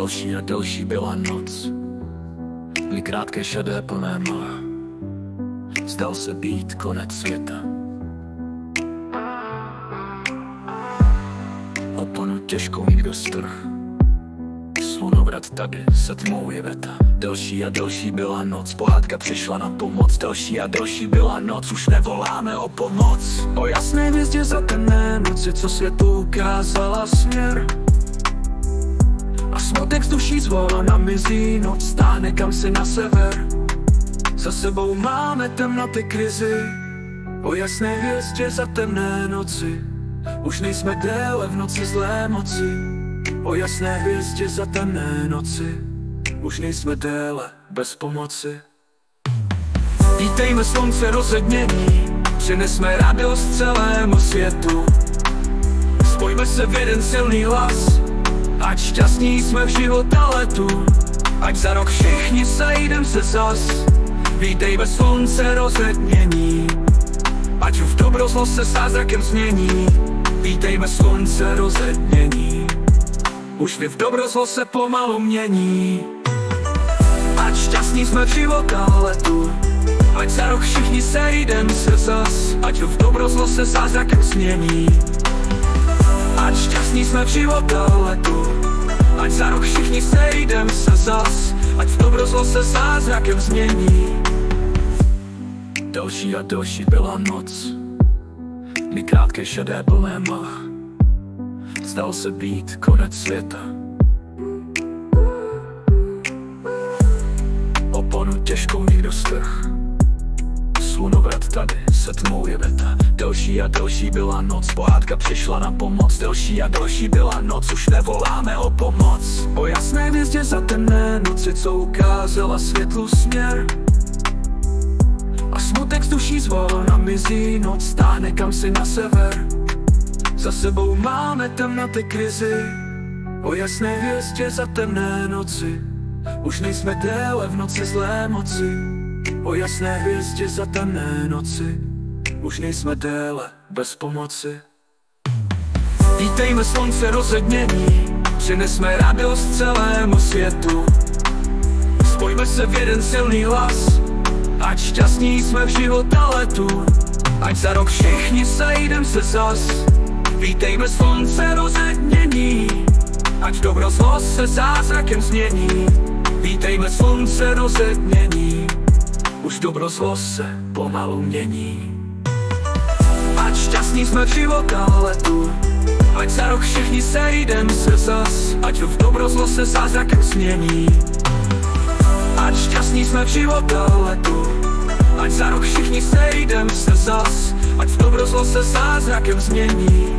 Delší a delší byla noc, kdy krátké šedé plné mlha. Zdal se být konec světa. Oponu těžkou nikdo strh, slunovrat tady se tmou je věta. Delší a delší byla noc, pohádka přišla na pomoc. Delší a delší byla noc, už nevoláme o pomoc. O jasné hvězdě za temné noci, co světu ukázala směr. A smutek z duší zvolana mizí, noc stáhne kam si na sever. Za sebou máme temnoty krizi, o jasné hvězdě za temné noci. Už nejsme déle v noci zlé moci, o jasné hvězdě za temné noci. Už nejsme déle bez pomoci. Vítejme slunce rozednění, přinesme radost celému světu. Spojme se v jeden silný hlas, ať šťastní jsme v života letu. Ať za rok všichni sejdem se zas. Vítejme slunce rozednění, ať v dobro zlo se zázrakem změní. Vítejme slunce rozednění, už v dobro zlo se pomalu mění. Ať šťastní jsme v života letu, ať za rok všichni sejdem se zas. Ať v dobro zlo se zázrakem změní. Ať šťastní jsme v života letu, ať za rok všichni sejdem se zas. Ať v dobro zlo se zázrakem změní. Delší a delší byla noc, kdy krátké šedé plné mlha. Zdal se být konec světa. Oponu těžkou nikdo strh, slunovrat tady se tmou je věta. Delší a delší byla noc, pohádka přišla na pomoc. Delší a delší byla noc, už nevoláme o pomoc. O jasné hvězdě za temné noci, co ukázala světlu směr. A smutek z duší zvolana mizí, noc stáhne kam si na sever. Za sebou máme temnoty krizi, o jasné hvězdě za temné noci. Už nejsme déle v noci zlé moci, o jasné hvězdě za temné noci. Už nejsme déle bez pomoci. Vítejme slunce rozednění, přinesme radost celému světu. Spojme se v jeden silný hlas, ať šťastní jsme v života letu. Ať za rok všichni sejdem se zas. Vítejme slunce rozednění, ať dobro zlo se zázrakem změní. Vítejme slunce rozednění, už dobro zlo se pomalu mění. Ať šťastní jsme v života letu, ať za rok všichni sejdem se zas. Ať v dobro zlo se zázrakem změní. Ať šťastní jsme v života letu, ať za rok všichni sejdem se zas. Ať v dobro zlo se zázrakem změní.